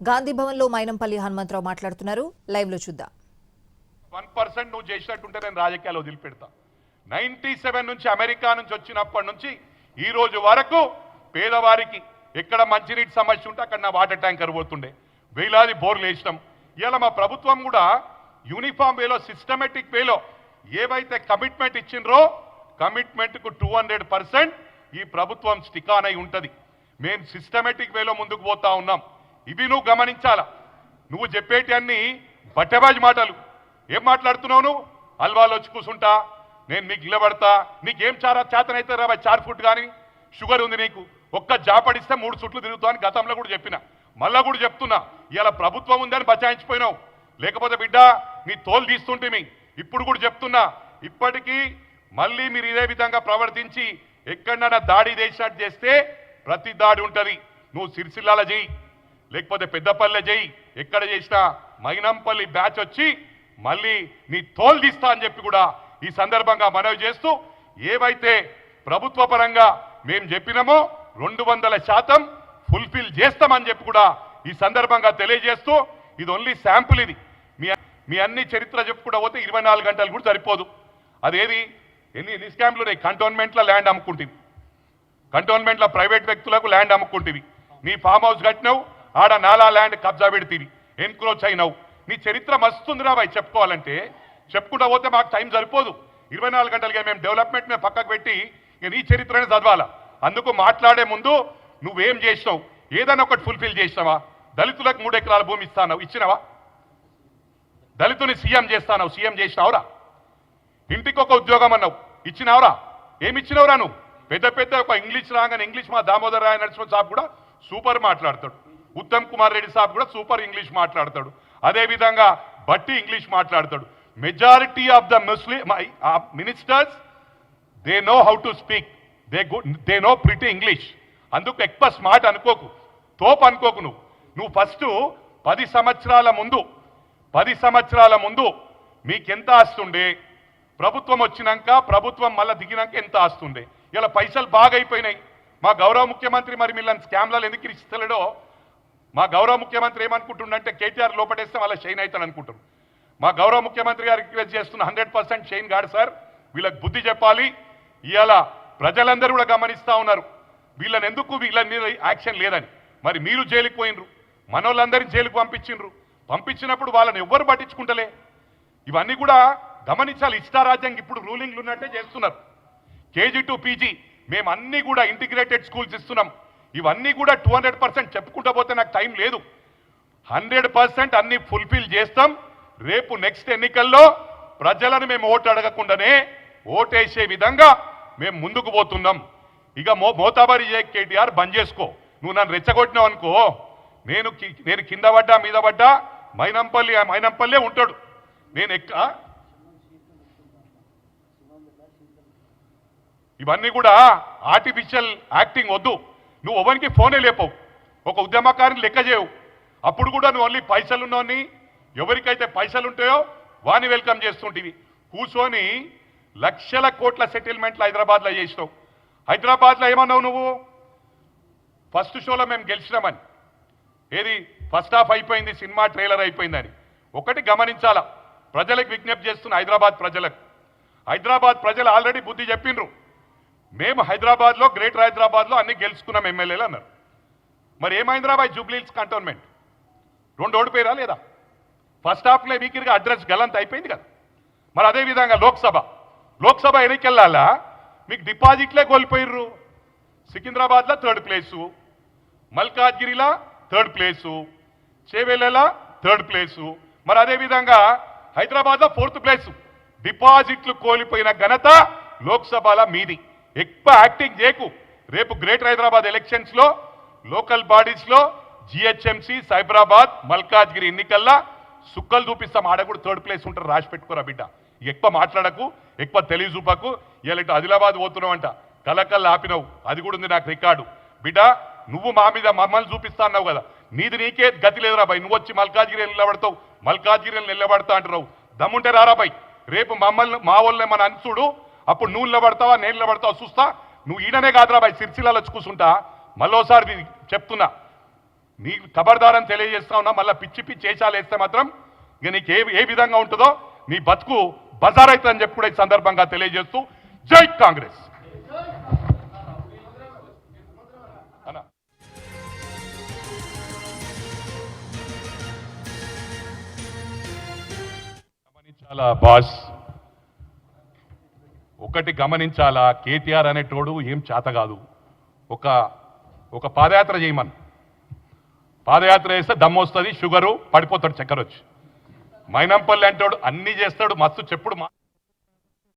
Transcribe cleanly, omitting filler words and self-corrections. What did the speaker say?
గాంధీ భవన్ లో మైనంపల్లి హనుమంతరావు మాట్లాడుతున్నారు. లైవ్ లో చూద్దాం. 1% నువ్వు చేసినట్టుంటే నేను రాజకీయాలు వదిలిపెడతా. 97 నుంచి అమెరికా నుంచి వచ్చినప్పటి నుంచి ఈ రోజు వరకు పేదవారికి ఎక్కడ మంచినీటి సమస్య ఉంటే అక్కడ నా వాటర్ ట్యాంకర్ పోతుండే, వేలాది బోర్లు వేసినాం. ఇలా మా ప్రభుత్వం కూడా యూనిఫామ్ వేలో సిస్టమేటిక్ వేలో ఏవైతే కమిట్మెంట్ ఇచ్చిండ్రో కమిట్మెంట్కు 200% ఈ ప్రభుత్వం స్టిక్ ఆన్ అయి ఉంటుంది. మేము సిస్టమేటిక్ వేలో ముందుకు పోతా ఉన్నాం. ఇవి నువ్వు గమనించాలా. నువ్వు చెప్పేటి అన్ని బట్టబాజి మాటలు. ఏం మాట్లాడుతున్నావు నువ్వు? అల్వాలో వచ్చి కూర్చుంటా, నేను మీకు నిలబడతా, నీకేం చేతనైతే రా 4 ఫుట్ కానీ షుగర్ ఉంది నీకు, ఒక్క జాపడిస్తే 3 చుట్లు తిరుగుతావు అని గతంలో కూడా చెప్పిన, మళ్ళా కూడా చెప్తున్నా. ఇలా ప్రభుత్వం ఉందని బచాయించిపోయినావు, లేకపోతే బిడ్డ నీ తోలు తీస్తుంటే ఇప్పుడు కూడా చెప్తున్నా. ఇప్పటికీ మళ్ళీ మీరు ఇదే విధంగా ప్రవర్తించి ఎక్కడైనా దాడి చేసినట్టు చేస్తే ప్రతి దాడి ఉంటుంది. నువ్వు సిరిసిల్లాల చేయి, లేకపోతే పెద్దపల్లె చేయి, ఎక్కడ చేసినా మైనంపల్లి బ్యాచ్ వచ్చి మళ్ళీ నీ తోలు తీస్తా అని చెప్పి కూడా ఈ సందర్భంగా మనవి చేస్తూ, ఏవైతే ప్రభుత్వ పరంగా మేము చెప్పినామో 200% ఫుల్ఫిల్ చేస్తామని చెప్పి కూడా ఈ సందర్భంగా తెలియజేస్తూ, ఇది ఓన్లీ శాంపుల్. ఇది మీ అన్ని చరిత్ర చెప్పుకుంటూ పోతే 24 గంటలు కూడా సరిపోదు. అదేది ఎన్ని స్కామ్లు ఉన్నాయి. కంటోన్మెంట్లో ల్యాండ్ అమ్ముకుంటుంది, కంటోన్మెంట్లో ప్రైవేట్ వ్యక్తులకు ల్యాండ్ అమ్ముకుంటుంది, నీ ఫామ్ హౌస్ కట్టినావు, ఆడ నాలా ల్యాండ్ కబ్జా పెడితీవి, ఎన్క్రోచ్ అయినావు. నీ చరిత్ర మస్తుందిరా బాయ్. చెప్పుకోవాలంటే చెప్పుకుంటా పోతే మాకు టైం సరిపోదు. 24 గంటలుగా మేము డెవలప్మెంట్ మీద పక్కకు పెట్టి నీ చరిత్రనే చదవాలా. అందుకు మాట్లాడే ముందు నువ్వేం చేసినావు, ఏదైనా ఒకటి ఫుల్ఫిల్ చేసినావా? దళితులకు 3 ఎకరాల భూమి ఇస్తావు, ఇచ్చినావా? దళితుని సీఎం చేస్తావు, సీఎం చేసినావురా? ఇంటికి ఒక ఉద్యోగం అన్నావు, ఇచ్చినావురా? ఏమి ఇచ్చినావురా నువ్వు? పెద్ద ఒక ఇంగ్లీష్ రాగానే ఇంగ్లీష్ మా దామోదర్ రాయ నరసింహ సాబ్ కూడా సూపర్ మాట్లాడతాడు, ఉత్తమ్ కుమార్ రెడ్డి సాబ్ కూడా సూపర్ ఇంగ్లీష్ మాట్లాడతాడు, అదేవిధంగా బట్టి ఇంగ్లీష్ మాట్లాడతాడు. Majority of the Muslim ministers they know how to speak, they know pretty English. అందుకు ఎక్కువ స్మార్ట్ అనుకోకు, తోపు అనుకోకు. నువ్వు ఫస్ట్ 10 సంవత్సరాల ముందు మీకెంత ఆస్తుండే, ప్రభుత్వం వచ్చినాక ప్రభుత్వం మళ్ళీ దిగినాక ఎంత ఆస్తుండే. ఇలా పైసలు బాగా అయిపోయినాయి. మా గౌరవ ముఖ్యమంత్రి మరి మిమ్మల్ని స్కామ్లలో ఎందుకు ఇస్తలేడో, మా గౌరవ ముఖ్యమంత్రి ఏమనుకుంటుండంటే కేటీఆర్ లోపడేస్తే వాళ్ళ షైన్ అవుతాడు అనుకుంటారు. మా గౌరవ ముఖ్యమంత్రి గారు రిక్వెస్ట్ చేస్తున్న 100% షైన్ కాదు సార్, వీళ్ళకి బుద్ధి చెప్పాలి. ఇవాళ ప్రజలందరూ కూడా గమనిస్తూ ఉన్నారు వీళ్ళని ఎందుకు వీళ్ళ మీద యాక్షన్ లేదని. మరి మీరు జైలుకి పోయినరు, మనోళ్ళందరినీ జైలుకు పంపించినప్పుడు వాళ్ళని ఎవ్వరు పట్టించుకుంటలే. ఇవన్నీ కూడా గమనించాలి. ఇష్టారాజ్యం ఇప్పుడు రూలింగ్లు ఉన్నట్టే చేస్తున్నారు. కేజీ టు పీజీ మేము అన్నీ కూడా ఇంటిగ్రేటెడ్ స్కూల్స్ ఇస్తున్నాం. ఇవన్నీ కూడా 200% చెప్పుకుంటూ పోతే నాకు టైం లేదు. 100% అన్ని ఫుల్ఫిల్ చేస్తాం. రేపు నెక్స్ట్ ఎన్నికల్లో ప్రజలను మేము ఓటు అడగకుండానే ఓటేసే విధంగా మేము ముందుకు పోతున్నాం. ఇక మోతాబారి కేటీఆర్ బంద్ చేసుకో. నువ్వు నన్ను రెచ్చగొట్టినావు అనుకో, నేను కింద పడ్డా మీద పడ్డా మైనంపల్లే ఉంటాడు. నేను ఇవన్నీ కూడా ఆర్టిఫిషియల్ యాక్టింగ్ వద్దు. నువ్వు ఎవరికి ఫోనే లేపవు, ఒక ఉద్యమకారిని లెక్క చేయవు. అప్పుడు కూడా నువ్వు ఓన్లీ పైసలున్నోని, ఎవరికైతే పైసలు ఉంటాయో వాని వెల్కమ్ చేస్తుంటివి. కూర్చొని లక్షల కోట్ల సెటిల్మెంట్లు హైదరాబాద్లో చేసినావు. హైదరాబాద్లో ఏమన్నావు నువ్వు? ఫస్ట్ షోలో మేము గెలిచినామని. ఏది ఫస్ట్ హాఫ్ అయిపోయింది, సినిమా ట్రైలర్ అయిపోయిందని. ఒకటి గమనించాలా, ప్రజలకు విజ్ఞప్తి చేస్తున్న హైదరాబాద్ ప్రజలు ఆల్రెడీ బుద్ధి చెప్పిండ్రు. మేము హైదరాబాద్లో గ్రేటర్ హైదరాబాద్లో అన్ని గెలుచుకున్నాం ఎమ్మెల్యేలు అన్నారు. మరి ఏమైందిరా బాయ్? జూబ్లీహిల్స్ కంటోన్మెంట్ 2 ఓడిపోయారా లేదా? ఫస్ట్ హాఫ్లో మీకు అడ్రస్ గలంత అయిపోయింది కదా. మరి అదేవిధంగా లోక్సభ ఎన్నికల్లా మీకు డిపాజిట్లే కోల్పోయిర్రు. సికింద్రాబాద్లో 3rd ప్లేసు, మల్కాజ్గిరిలో 3rd ప్లేసు, చేవెళ్ళలో 3rd ప్లేసు, మరి అదేవిధంగా హైదరాబాద్లో 4th ప్లేసు. డిపాజిట్లు కోల్పోయిన ఘనత లోక్సభలో మీది. ఎక్కువ యాక్టింగ్ చేయకు. రేపు గ్రేటర్ హైదరాబాద్ ఎలక్షన్స్లో లోకల్ బాడీస్లో జిహెచ్ఎంసీ, సైబరాబాద్, మల్కాజ్గిరి ఎన్నికల్లా సుక్కలు చూపిస్తాం. ఆడ కూడా 3rd ప్లేస్ ఉంటారు, రాసి పెట్టుకోరా బిడ్డ. ఎక్కువ మాట్లాడకు, ఎక్కువ తెలివి చూపకు. ఇవాళ ఆదిలాబాద్ పోతున్నావు అంట, కలకల్లా ఆపినావు, అది కూడా ఉంది నాకు రికార్డు. బిడ్డ నువ్వు మా మీద మమ్మల్ని చూపిస్తా అన్నావు కదా, నీది నీకే గతి లేదురా బాయ్. నువ్వు వచ్చి మల్కాజ్గిరి నిలబడతావు, మల్కాజ్గిరి నిలబడతా అంటున్నావు. దమ్ముంటే రారా బాయ్. రేపు మమ్మల్ని మా వాళ్ళని మన అన్సుడు, అప్పుడు నువ్వు నిలబడతావా నేను నిలబడతావా చూస్తా. నువ్వు ఈడనే కాదురా బాయ్, సిరిసిల్లలో వచ్చి కూర్చుంటా. మళ్ళోసారి చెప్తున్నా, నీకు ఖబర్దారని తెలియజేస్తా ఉన్నా. మళ్ళీ పిచ్చి పిచ్చి వేషాలు వేస్తే మాత్రం ఇక నీకు ఏ విధంగా ఉంటుందో నీ బతుకు బజార్ అవుతుందని చెప్పి కూడా ఈ సందర్భంగా తెలియజేస్తూ జై కాంగ్రెస్. అన్నా గమనించాలా బాస్, ఒకటి గమనించాలా, కేటీఆర్ అనేటోడు ఏం చేత కాదు. ఒక పాదయాత్ర చేయమని, పాదయాత్ర చేస్తే దమ్ము వస్తుంది, షుగరు పడిపోతాడు, చక్కెర వచ్చి. మైనంపల్లి అంటాడు అన్ని చేస్తాడు, మస్తు చెప్పుడు